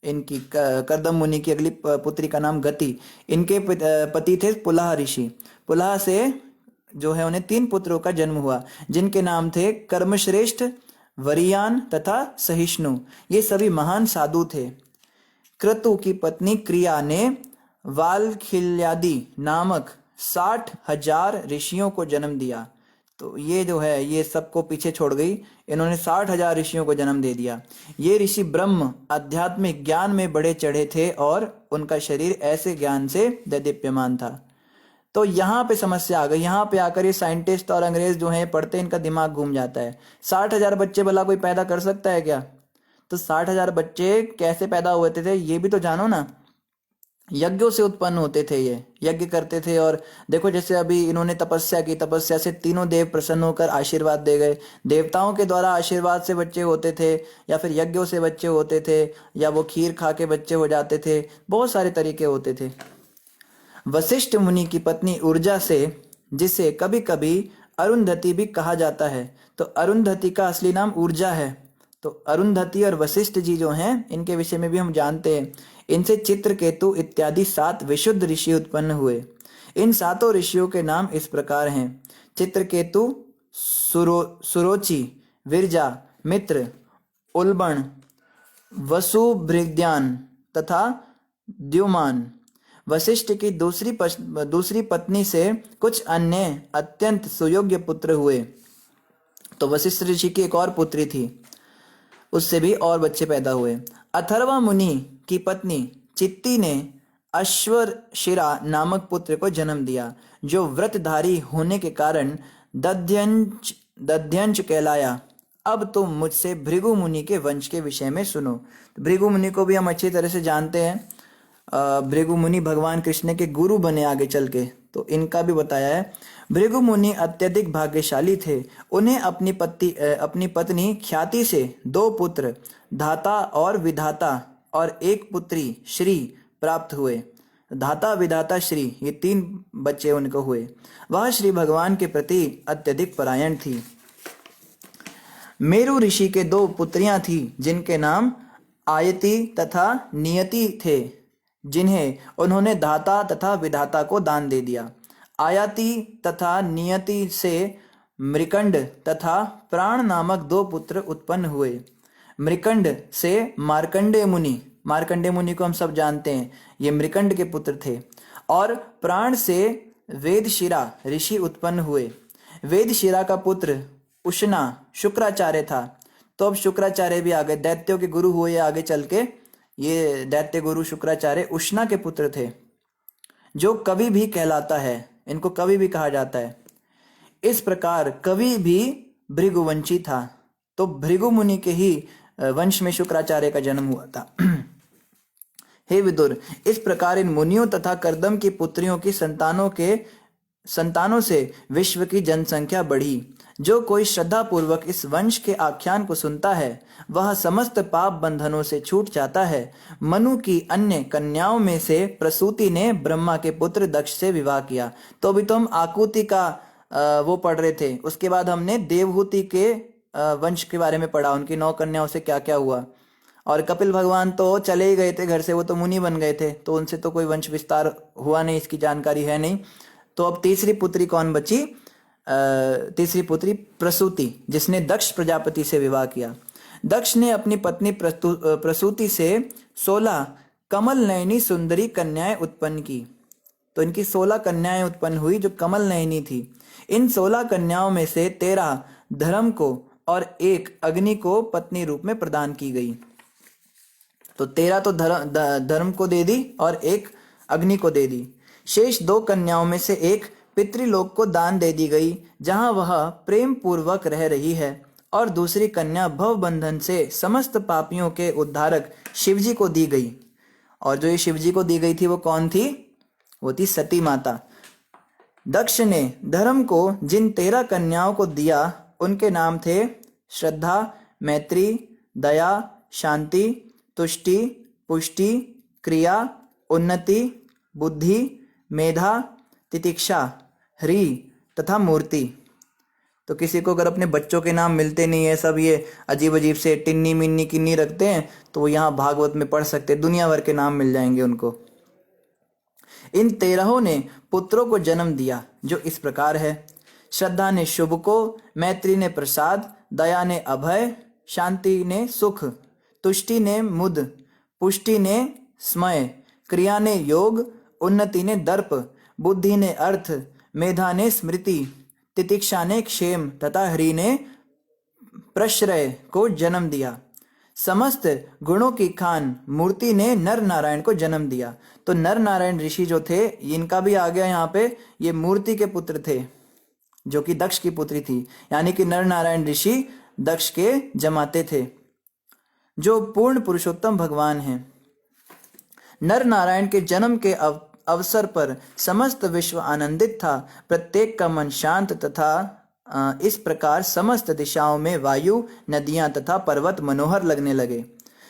[SPEAKER 1] इनकी कर्दम मुनि की अगली पुत्री का नाम गति। इनके पति थे पुलह ऋषि। पुलह से जो है उन्हें 3 पुत्रों का जन्म हुआ, जिनके नाम थे कर्मश्रेष्ठ, वरियान तथा सहिष्णु। ये सभी महान साधु थे। क्रतु की पत्नी क्रिया ने वालखिल्यादि नामक 60,000 ऋषियों को जन्म दिया। तो ये जो है ये सबको पीछे छोड़ गई, इन्होंने 60,000 ऋषियों को जन्म दे दिया। ये ऋषि ब्रह्म आध्यात्मिक ज्ञान में बढ़े चढ़े थे और उनका शरीर ऐसे ज्ञान से दैदीप्यमान था। तो यहाँ पे समस्या आ गई। यहाँ पे आकर ये साइंटिस्ट और अंग्रेज जो हैं पढ़ते, इनका दिमाग घूम जाता है। 60,000 बच्चे भला कोई पैदा कर सकता है क्या? तो 60,000 बच्चे कैसे पैदा हुए थे ये भी तो जानो ना। यज्ञों से उत्पन्न होते थे, ये यज्ञ करते थे। और देखो जैसे अभी इन्होंने तपस्या की, तपस्या से तीनों देव प्रसन्न होकर आशीर्वाद दे गए। देवताओं के द्वारा आशीर्वाद से बच्चे होते थे, या फिर यज्ञों से बच्चे होते थे, या वो खीर खा के बच्चे हो जाते थे। बहुत सारे तरीके होते थे। वशिष्ठ मुनि की पत्नी ऊर्जा से, जिसे कभी कभी अरुंधति भी कहा जाता है, तो अरुंधति का असली नाम ऊर्जा है। तो अरुंधति और वशिष्ठ जी जो हैं इनके विषय में भी हम जानते हैं। इनसे चित्रकेतु इत्यादि 7 विशुद्ध ऋषि उत्पन्न हुए। इन 7 ऋषियों के नाम इस प्रकार हैं: चित्रकेतु, सुरोचि, विरजा, मित्र, उल्बण, वसुभृद्यान तथा द्युमान। वशिष्ठ की दूसरी पत्नी से कुछ अन्य अत्यंत सुयोग्य पुत्र हुए। तो वशिष्ठ ऋषि की एक और पुत्री थी, उससे भी और बच्चे पैदा हुए। अथर्वा मुनि की पत्नी चित्ती ने अश्वशिरा नामक पुत्र को जन्म दिया, जो व्रतधारी होने के कारण दध्यंच कहलाया। अब तुम मुझसे भृगु मुनि के वंश के विषय में सुनो। तो भृगु मुनि को भी हम अच्छी तरह से जानते हैं। भृगु मुनि भगवान कृष्ण के गुरु बने आगे चल के, तो इनका भी बताया है। भृगु मुनि अत्यधिक भाग्यशाली थे। उन्हें अपनी पत्नी ख्याति से 2 पुत्र धाता और विधाता और 1 पुत्री श्री प्राप्त हुए। धाता, विधाता, श्री, ये 3 बच्चे उनको हुए। वह श्री भगवान के प्रति अत्यधिक परायण थी। मेरु ऋषि के 2 पुत्रियां थी, जिनके नाम आयति तथा नियति थे, जिन्हें उन्होंने धाता तथा विधाता को दान दे दिया। आयति तथा नियति से मृकंड तथा प्राण नामक 2 पुत्र उत्पन्न हुए। मृकंड से मार्कंडेय मुनि को हम सब जानते हैं, ये मृकंड के पुत्र थे। और प्राण से वेदशिरा ऋषि उत्पन्न हुए। वेदशिरा का पुत्र उष्णा शुक्राचार्य था। तो अब शुक्राचार्य भी आ गए, दैत्यों के गुरु हुए आगे चल के। ये दैत्य गुरु शुक्राचार्य उष्णा के पुत्र थे, जो कवि भी कहलाता है। इनको कवि भी कहा जाता है। इस प्रकार कवि भी भृगुवंशी था। तो भृगु मुनि के ही वंश में शुक्राचार्य का जन्म हुआ था। हे विदुर, इस प्रकार इन मुनियों तथा कर्दम की पुत्रियों की संतानों से विश्व की जनसंख्या बढ़ी। जो कोई श्रद्धा पूर्वक इस वंश के आख्यान को सुनता है, वह समस्त पाप बंधनों से छूट जाता है। मनु की अन्य कन्याओं में से प्रसूति ने ब्रह्मा के पुत्र दक्ष से विवाह किया। तो अभी तो हम आकुति का वो पढ़ रहे थे। उसके बाद हमने देवहूति के वंश के बारे में पढ़ा, उनकी 9 कन्याओं से क्या क्या हुआ। और कपिल भगवान तो चले ही गए थे घर से, वो तो मुनि बन गए थे, तो उनसे तो कोई वंश विस्तार हुआ नहीं, इसकी जानकारी है नहीं। तो अब तीसरी पुत्री कौन बची? तीसरी पुत्री प्रसूति, जिसने दक्ष प्रजापति से विवाह किया। दक्ष ने अपनी पत्नी प्रसूति से 16 कमल नयनी सुंदरी कन्याएं उत्पन्न की। तो इनकी 16 कन्याएं उत्पन्न हुई जो कमल नयनी थी। इन 16 कन्याओं में से 13 धर्म को और 1 अग्नि को पत्नी रूप में प्रदान की गई। तो 13 तो धर्म को दे दी और 1 अग्नि को दे दी। शेष 2 कन्याओं में से 1 पितृलोक को दान दे दी गई, जहां वह प्रेम पूर्वक रह रही है, और दूसरी कन्या भव बंधन से समस्त पापियों के उद्धारक शिवजी को दी गई। और जो ये शिवजी को दी गई थी वो कौन थी? वो थी सती माता। दक्ष ने धर्म को जिन 13 कन्याओं को दिया उनके नाम थे श्रद्धा, मैत्री, दया, शांति, तुष्टि, पुष्टि, क्रिया, उन्नति, बुद्धि, मेधा, तितिक्षा, ह्री तथा मूर्ति। तो किसी को अगर अपने बच्चों के नाम मिलते नहीं है, सब ये अजीब अजीब से टिन्नी मिन्नी किन्नी रखते हैं, तो वो यहाँ भागवत में पढ़ सकते, दुनिया भर के नाम मिल जाएंगे उनको। इन 13 ने पुत्रों को जन्म दिया जो इस प्रकार है। श्रद्धा ने शुभ को, मैत्री ने प्रसाद, दया ने अभय, शांति ने सुख, तुष्टि ने मुद, पुष्टि ने स्मय, क्रिया ने योग, उन्नति ने दर्प, बुद्धि ने अर्थ, मेधा ने स्मृति, तितिक्षा ने क्षेम तथा ह्री ने प्रश्रय को जन्म दिया। समस्त गुणों की खान मूर्ति ने नर नारायण को जन्म दिया। तो नर नारायण ऋषि जो थे, इनका भी आ गया यहाँ पे, ये मूर्ति के पुत्र थे जो कि दक्ष की पुत्री थी, यानी कि नर नारायण ऋषि दक्ष के जमाते थे जो पूर्ण पुरुषोत्तम भगवान हैं। नर नारायण के जन्म के अवसर पर समस्त विश्व आनंदित था। प्रत्येक का मन शांत तथा इस प्रकार समस्त दिशाओं में वायु, नदियां तथा पर्वत मनोहर लगने लगे।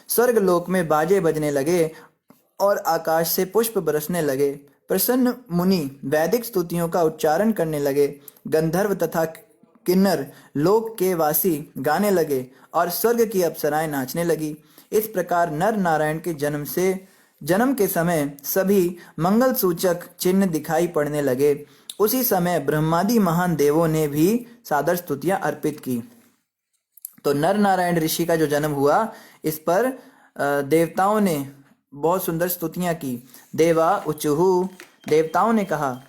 [SPEAKER 1] स्वर्ग लोक में बाजे बजने लगे और आकाश से पुष्प बरसने लगे। प्रसन्न मुनि वैदिक स्तुतियों का उच्चारण करने लगे। गंधर्व तथा किन्नर लोक के वासी गाने लगे और स्वर्ग की अप्सराएं नाचने लगी। इस प्रकार नर नारायण के जन्म के समय सभी मंगल सूचक चिन्ह दिखाई पड़ने लगे। उसी समय ब्रह्मादि महान देवों ने भी सादर स्तुतियां अर्पित की। तो नर नारायण ऋषि का जो जन्म हुआ, इस पर देवताओं ने बहुत सुंदर स्तुतियां की। देवा उचुहु, देवताओं ने कहा,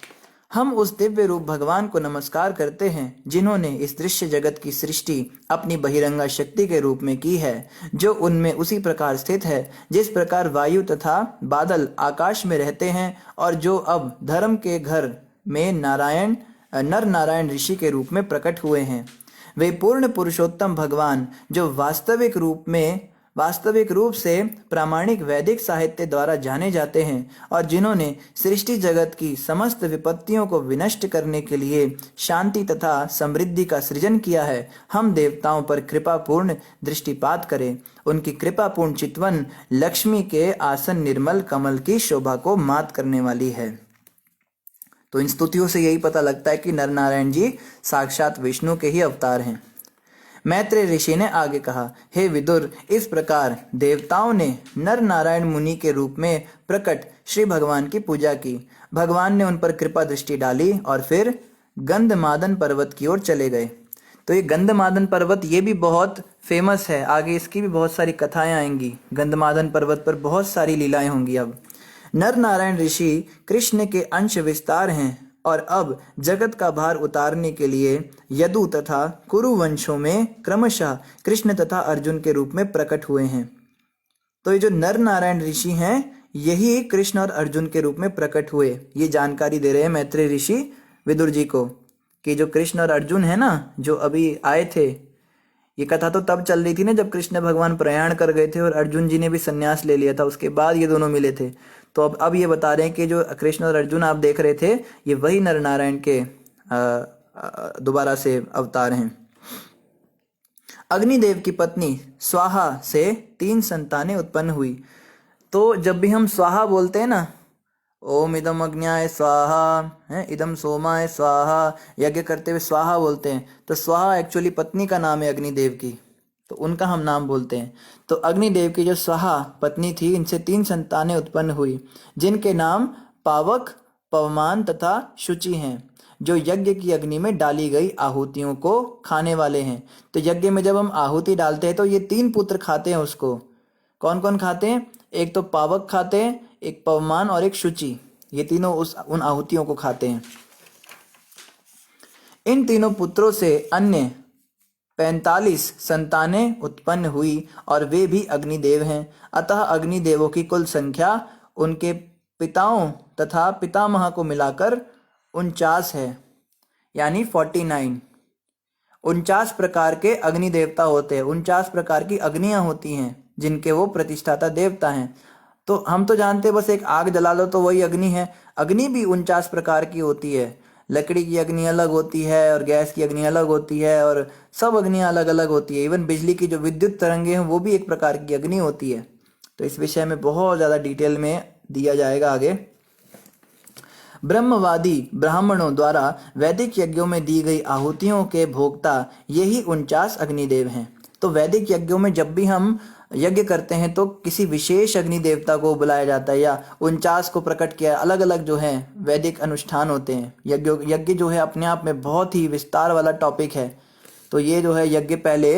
[SPEAKER 1] हम उस दिव्य रूप भगवान को नमस्कार करते हैं जिन्होंने इस दृश्य जगत की सृष्टि अपनी बहिरंगा शक्ति के रूप में की है, जो उनमें उसी प्रकार स्थित है जिस प्रकार वायु तथा बादल आकाश में रहते हैं, और जो अब धर्म के घर में नर नारायण ऋषि के रूप में प्रकट हुए हैं। वे पूर्ण पुरुषोत्तम भगवान जो वास्तविक रूप से प्रामाणिक वैदिक साहित्य द्वारा जाने जाते हैं और जिन्होंने सृष्टि जगत की समस्त विपत्तियों को विनष्ट करने के लिए शांति तथा समृद्धि का सृजन किया है, हम देवताओं पर कृपापूर्ण दृष्टिपात करें। उनकी कृपापूर्ण चितवन लक्ष्मी के आसन निर्मल कमल की शोभा को मात करने वाली है। तो इन स्तुतियों से यही पता लगता है कि नर नारायण जी साक्षात विष्णु के ही अवतार हैं। मैत्रेय ऋषि ने आगे कहा, हे विदुर, इस प्रकार देवताओं ने नर नारायण मुनि के रूप में प्रकट श्री भगवान की पूजा की। भगवान ने उन पर कृपा दृष्टि डाली और फिर गंधमादन पर्वत की ओर चले गए। तो ये गंधमादन पर्वत ये भी बहुत फेमस है, आगे इसकी भी बहुत सारी कथाएं आएंगी। गंधमादन पर्वत पर बहुत सारी लीलाएं होंगी। अब नर नारायण ऋषि कृष्ण के अंश विस्तार हैं और अब जगत का भार उतारने के लिए यदु तथा कुरु वंशों में क्रमशः कृष्ण तथा अर्जुन के रूप में प्रकट हुए हैं। तो ये जो नर नारायण ऋषि हैं, यही कृष्ण और अर्जुन के रूप में प्रकट हुए। ये जानकारी दे रहे हैं मैत्रेय ऋषि विदुर जी को कि जो कृष्ण और अर्जुन है ना, जो अभी आए थे, ये कथा तो तब चल रही थी ना जब कृष्ण भगवान प्रयाण कर गए थे और अर्जुन जी ने भी संन्यास ले लिया था, उसके बाद ये दोनों मिले थे। तो अब ये बता रहे हैं कि जो कृष्ण और अर्जुन आप देख रहे थे, ये वही नर नारायण के दोबारा से अवतार हैं। अग्निदेव की पत्नी स्वाहा से 3 संतानें उत्पन्न हुई। तो जब भी हम स्वाहा बोलते हैं ना, ओम इदम अग्न्याय स्वाहा है, इदम सोमाय स्वाहा, यज्ञ करते हुए स्वाहा बोलते हैं, तो स्वाहा एक्चुअली पत्नी का नाम है अग्निदेव की, तो उनका हम नाम बोलते हैं। तो अग्निदेव की जो स्वाहा पत्नी थी, इनसे 3 संतानें उत्पन्न हुई जिनके नाम पावक, पवमान तथा शुचि हैं, जो यज्ञ की अग्नि में डाली गई आहुतियों को खाने वाले हैं। तो यज्ञ में जब हम आहुति डालते हैं तो ये 3 पुत्र खाते हैं उसको। कौन कौन खाते हैं? एक तो पावक खाते हैं, एक पवमान और एक शुचि, ये तीनों उन आहुतियों को खाते हैं। इन तीनों पुत्रों से अन्य 45 संतानें उत्पन्न हुई और वे भी अग्निदेव हैं। अतः अग्निदेवों की कुल संख्या उनके पिताओं तथा पितामह को मिलाकर 49 है, यानी 49। 49 प्रकार के अग्नि देवता होते हैं, 49 प्रकार की अग्नियां होती हैं जिनके वो प्रतिष्ठाता देवता हैं। तो हम तो जानते हैं बस एक आग जला लो तो वही अग्नि है। अग्नि भी 49 प्रकार की होती है, लकड़ी की अग्नि अलग होती है और गैस की अग्नि अलग होती है और सब अग्नियां अलग अलग होती है। इवन बिजली की जो विद्युत तरंगे हैं वो भी एक प्रकार की अग्नि होती है। तो इस विषय में बहुत ज़्यादा डिटेल में दिया जाएगा आगे। ब्रह्मवादी ब्राह्मणों द्वारा वैदिक यज्ञों में दी गई आहुतियों के भोक्ता यही 49 अग्निदेव हैं। तो वैदिक यज्ञों में जब भी हम यज्ञ करते हैं तो किसी विशेष अग्नि देवता को बुलाया जाता है या 49 को प्रकट किया। अलग अलग जो है वैदिक अनुष्ठान होते हैं। यज्ञ जो है अपने आप में बहुत ही विस्तार वाला टॉपिक है। तो ये जो है यज्ञ पहले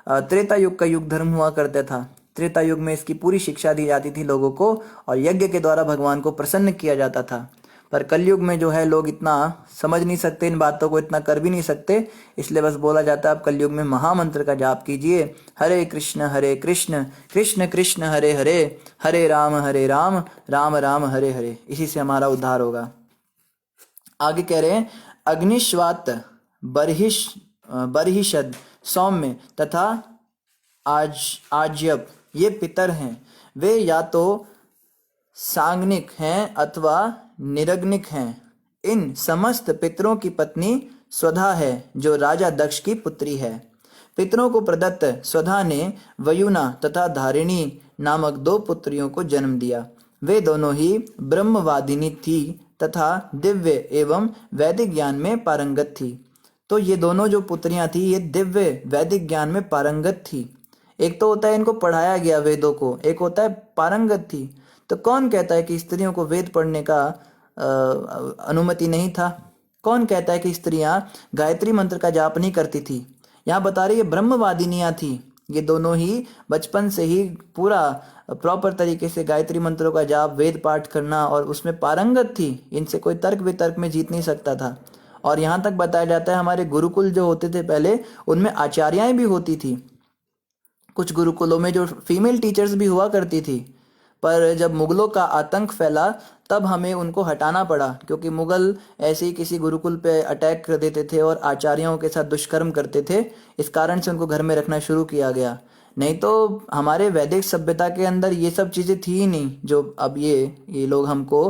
[SPEAKER 1] त्रेता युग का युग धर्म हुआ करता था। त्रेता युग में इसकी पूरी शिक्षा दी जाती थी लोगों को और यज्ञ के द्वारा भगवान को प्रसन्न किया जाता था। पर कलयुग में जो है लोग इतना समझ नहीं सकते, इन बातों को इतना कर भी नहीं सकते, इसलिए बस बोला जाता है आप कलयुग में महामंत्र का जाप कीजिए, हरे कृष्ण कृष्ण कृष्ण हरे हरे, हरे राम राम राम हरे हरे। इसी से हमारा उद्धार होगा। आगे कह रहे हैं अग्निश्वात बर्हिषद सौम्य तथा आज्यप ये पितर हैं। वे या तो सांगनिक हैं अथवा निरग्निक हैं। इन समस्त पितरों की पत्नी स्वधा है जो राजा दक्ष की पुत्री है। पितरों को प्रदत्त स्वधा ने वयुना तथा धारिणी नामक 2 पुत्रियों को जन्म दिया। वे दोनों ही ब्रह्मवादिनी थी तथा दिव्य एवं वैदिक ज्ञान में पारंगत थी। तो ये दोनों जो पुत्रियां थी ये दिव्य वैदिक ज्ञान में पारंगत थी। एक तो होता है इनको पढ़ाया गया वेदों को, एक होता है पारंगत थी। तो कौन कहता है कि स्त्रियों को वेद पढ़ने का अनुमति नहीं था? कौन कहता है कि स्त्रियां गायत्री मंत्र का जाप नहीं करती थी? यहाँ बता रही है ब्रह्मवादिनियां थी। ये दोनों ही बचपन से ही पूरा प्रॉपर तरीके से गायत्री मंत्रों का जाप, वेद पाठ करना और उसमें पारंगत थी। इनसे कोई तर्क वितर्क में जीत नहीं सकता था। और यहाँ तक बताया जाता है हमारे गुरुकुल जो होते थे पहले, उनमें आचार्याएं भी होती थी। कुछ गुरुकुलों में जो फीमेल टीचर्स भी हुआ करती थी। पर जब मुगलों का आतंक फैला तब हमें उनको हटाना पड़ा, क्योंकि मुगल ऐसे ही किसी गुरुकुल पे अटैक कर देते थे और आचार्यों के साथ दुष्कर्म करते थे। इस कारण से उनको घर में रखना शुरू किया गया। नहीं तो हमारे वैदिक सभ्यता के अंदर ये सब चीज़ें थी ही नहीं जो अब ये लोग हमको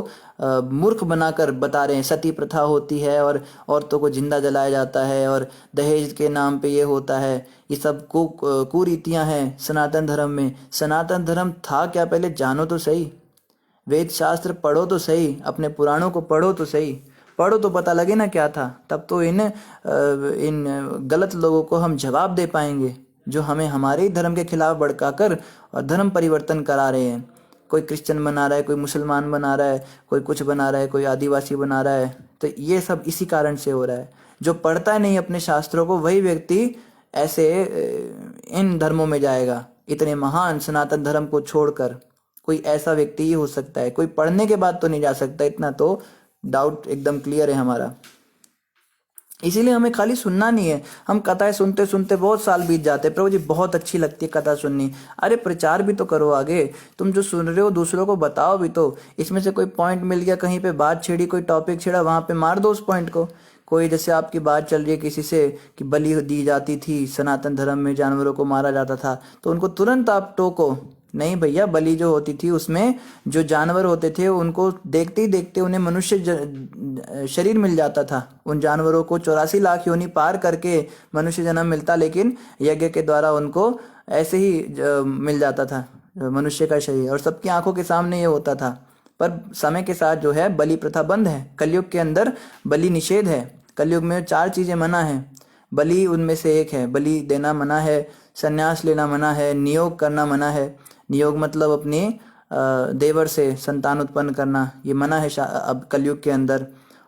[SPEAKER 1] मूर्ख बनाकर बता रहे हैं। सती प्रथा होती है और औरतों को जिंदा जलाया जाता है और दहेज के नाम पे ये होता है। ये सब कुरीतियां हैं सनातन धर्म में। सनातन धर्म था क्या पहले जानो तो सही। वेद शास्त्र पढ़ो तो सही, अपने पुराणों को पढ़ो तो सही, पढ़ो तो पता लगे ना क्या था। तब तो इन गलत लोगों को हम जवाब दे पाएंगे जो हमें हमारे ही धर्म के खिलाफ भड़काकर और धर्म परिवर्तन करा रहे हैं। कोई क्रिश्चियन बना रहा है, कोई मुसलमान बना रहा है, कोई कुछ बना रहा है, कोई आदिवासी बना रहा है। तो ये सब इसी कारण से हो रहा है। जो पढ़ता नहीं अपने शास्त्रों को वही व्यक्ति ऐसे इन धर्मों में जाएगा। इतने महान सनातन धर्म को छोड़कर कोई ऐसा व्यक्ति ही हो सकता है। कोई पढ़ने के बाद तो नहीं जा सकता, इतना तो डाउट एकदम क्लियर है हमारा। इसीलिए हमें खाली सुनना नहीं है। हम कथाएं सुनते सुनते बहुत साल बीत जाते हैं। प्रभु जी बहुत अच्छी लगती है कथा सुननी। अरे प्रचार भी तो करो आगे। तुम जो सुन रहे हो दूसरों को बताओ भी तो। इसमें से कोई पॉइंट मिल गया, कहीं पे बात छेड़ी, कोई टॉपिक छेड़ा, वहां पे मार दो उस पॉइंट को। कोई जैसे आपकी बात चल रही है किसी से कि बलि दी जाती थी, सनातन धर्म में जानवरों को मारा जाता था, तो उनको तुरंत आप टोको। नहीं भैया, बलि जो होती थी उसमें जो जानवर होते थे उनको देखते ही देखते उन्हें मनुष्य शरीर मिल जाता था। उन जानवरों को 84 लाख योनि पार करके मनुष्य जन्म मिलता, लेकिन यज्ञ के द्वारा उनको ऐसे ही मिल जाता था मनुष्य का शरीर, और सबकी आंखों के सामने ये होता था। पर समय के साथ जो है बलि प्रथा बंद है। कलयुग के अंदर बलि निषेध है। कलयुग में 4 चीजें मना है, बलि उनमें से एक है। बलि देना मना है, संन्यास लेना मना है, नियोग करना मना है। नियोग मतलब अपने देवर से संतान उत्पन्न करना, ये मना है अब कलयुग के अंदर।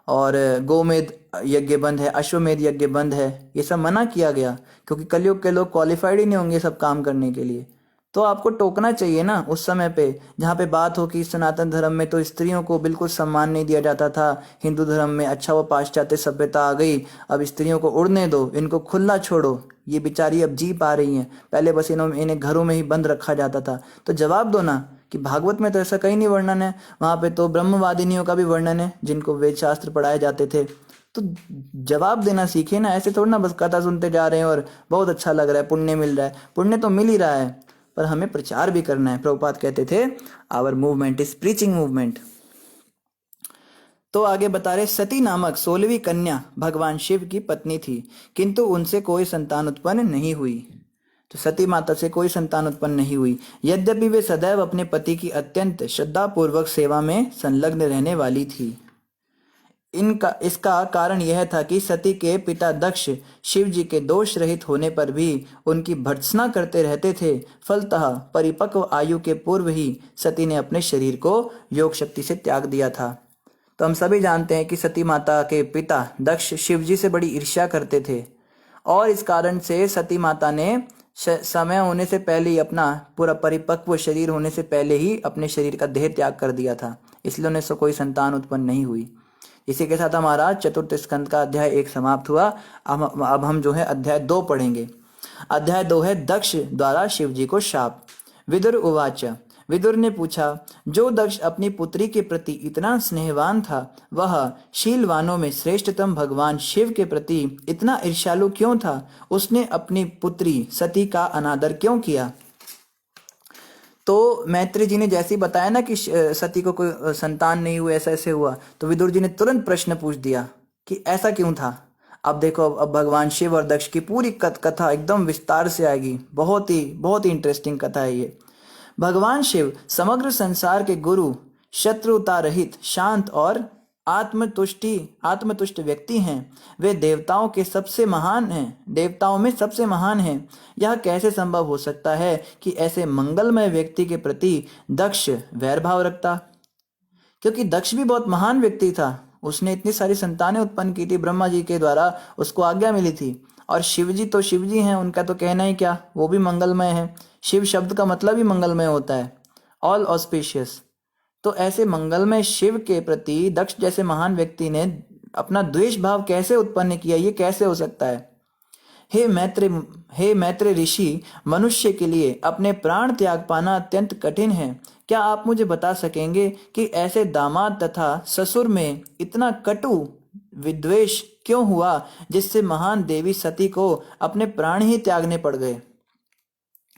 [SPEAKER 1] और गोमेध यज्ञ बंद है, अश्वमेध यज्ञ बंद है। ये सब मना किया गया क्योंकि कलयुग के लोग क्वालिफाइड ही नहीं होंगे सब काम करने के लिए। तो आपको टोकना चाहिए ना उस समय पे जहाँ पे बात हो कि सनातन धर्म में तो स्त्रियों को बिल्कुल सम्मान नहीं दिया जाता था। हिंदू धर्म में अच्छा वो पाश्चात्य सभ्यता आ गई, अब स्त्रियों को उड़ने दो, इनको खुला छोड़ो। ये बेचारी अब जी पा रही हैं, पहले बस इन्हें घरों में ही बंद रखा जाता था। तो जवाब दो ना कि भागवत में तो ऐसा कहीं नहीं वर्णन है, वहां पे तो ब्रह्मवादिनियों का भी वर्णन है जिनको वेद शास्त्र पढ़ाए जाते थे। तो जवाब देना सीखे ना, ऐसे थोड़ा ना बस कथा सुनते जा रहे हैं और बहुत अच्छा लग रहा है, पुण्य मिल रहा है। पुण्य तो मिल ही रहा है, पर हमें प्रचार भी करना है। प्रभुपाद कहते थे our movement is preaching movement. तो आगे बता रहे, सती नामक 16वीं कन्या भगवान शिव की पत्नी थी, किंतु उनसे कोई संतान उत्पन्न नहीं हुई। तो सती माता से कोई संतान उत्पन्न नहीं हुई, यद्यपि वे सदैव अपने पति की अत्यंत श्रद्धापूर्वक सेवा में संलग्न रहने वाली थी। इसका कारण यह था कि सती के पिता दक्ष शिव जी के दोष रहित होने पर भी उनकी भर्त्सना करते रहते थे। फलतः परिपक्व आयु के पूर्व ही सती ने अपने शरीर को योग शक्ति से त्याग दिया था। तो हम सभी जानते हैं कि सती माता के पिता दक्ष शिव जी से बड़ी ईर्ष्या करते थे, और इस कारण से सती माता ने समय होने से पहले ही, अपना पूरा परिपक्व शरीर होने से पहले ही अपने शरीर का देह त्याग कर दिया था, इसलिए उन्हें से कोई संतान उत्पन्न नहीं हुई। इसी के साथ हमारा चतुर्थ स्कंद का अध्याय 1 समाप्त हुआ। अब हम जो है अध्याय 2 पढ़ेंगे। अध्याय 2 है दक्ष द्वारा शिव जी को शाप। विदुर उवाच, विदुर ने पूछा, जो दक्ष अपनी पुत्री के प्रति इतना स्नेहवान था, वह शीलवानों में श्रेष्ठतम भगवान शिव के प्रति इतना ईर्ष्यालु क्यों था? उसने अपनी पुत्री सती का अनादर क्यों किया? तो मैत्री जी ने जैसे ही बताया ना कि सती को कोई संतान नहीं हुआ, ऐसा ऐसे हुआ, तो विदुर जी ने तुरंत प्रश्न पूछ दिया कि ऐसा क्यों था। अब देखो, अब भगवान शिव और दक्ष की पूरी कथा एकदम विस्तार से आएगी। बहुत ही इंटरेस्टिंग कथा है ये। भगवान शिव समग्र संसार के गुरु, शत्रुता रहित, शांत और आत्मतुष्ट व्यक्ति हैं। वे देवताओं में सबसे महान हैं। यह कैसे संभव हो सकता है कि ऐसे मंगलमय व्यक्ति के प्रति दक्ष वैर भाव रखता? क्योंकि दक्ष भी बहुत महान व्यक्ति था, उसने इतनी सारी संतानें उत्पन्न की थी, ब्रह्मा जी के द्वारा उसको आज्ञा मिली थी। और शिव जी तो शिव जी हैं, उनका तो कहना ही क्या, वो भी मंगलमय है। शिव शब्द का मतलब ही मंगलमय होता है, ऑल ऑस्पिशियस। तो ऐसे मंगलमय शिव के प्रति दक्ष जैसे महान व्यक्ति ने अपना द्वेष भाव कैसे उत्पन्न किया? ये कैसे हो सकता है? हे मैत्र ऋषि, मनुष्य के लिए अपने प्राण त्याग पाना अत्यंत कठिन है। क्या आप मुझे बता सकेंगे कि ऐसे दामाद तथा ससुर में इतना कटु विद्वेष क्यों हुआ, जिससे महान देवी सती को अपने प्राण ही त्यागने पड़ गए?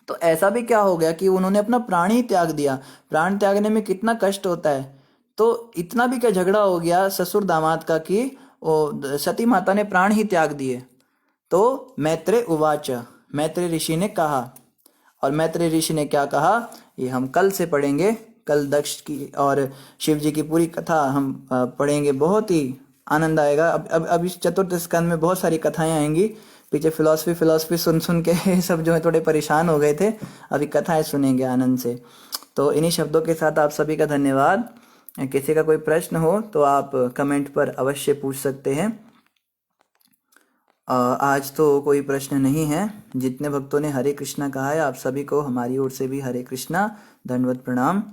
[SPEAKER 1] तो ऐसा भी क्या हो गया कि उन्होंने अपना प्राण ही त्याग दिया? प्राण त्यागने में कितना कष्ट होता है। तो इतना भी क्या झगड़ा हो गया ससुर दामाद का कि सती माता ने प्राण ही त्याग दिए? तो मैत्रेय उवाच, मैत्रेय ऋषि ने कहा। और मैत्रेय ऋषि ने क्या कहा, ये हम कल से पढ़ेंगे। कल दक्ष की और शिव जी की पूरी कथा हम पढ़ेंगे। बहुत ही आनंद आएगा। अब इस चतुर्थ स्कंद में बहुत सारी कथाएं आएंगी। पीछे फिलोसफी सुन के सब जो है थोड़े परेशान हो गए थे, अभी कथाएं सुनेंगे आनंद से। तो इन्हीं शब्दों के साथ आप सभी का धन्यवाद। किसी का कोई प्रश्न हो तो आप कमेंट पर अवश्य पूछ सकते हैं। आज तो कोई प्रश्न नहीं है। जितने भक्तों ने हरे कृष्णा कहा है, आप सभी को हमारी ओर से भी हरे कृष्णा, दंडवत प्रणाम।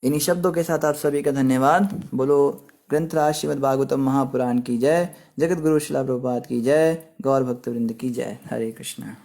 [SPEAKER 1] इन्हीं शब्दों के साथ आप सभी का धन्यवाद। बोलो ग्रंथराज श्रीमद् भागवतम महापुराण की जय, जगत गुरु श्रील प्रभुपाद की जय, गौर भक्त वृंद की जय। हरे कृष्णा।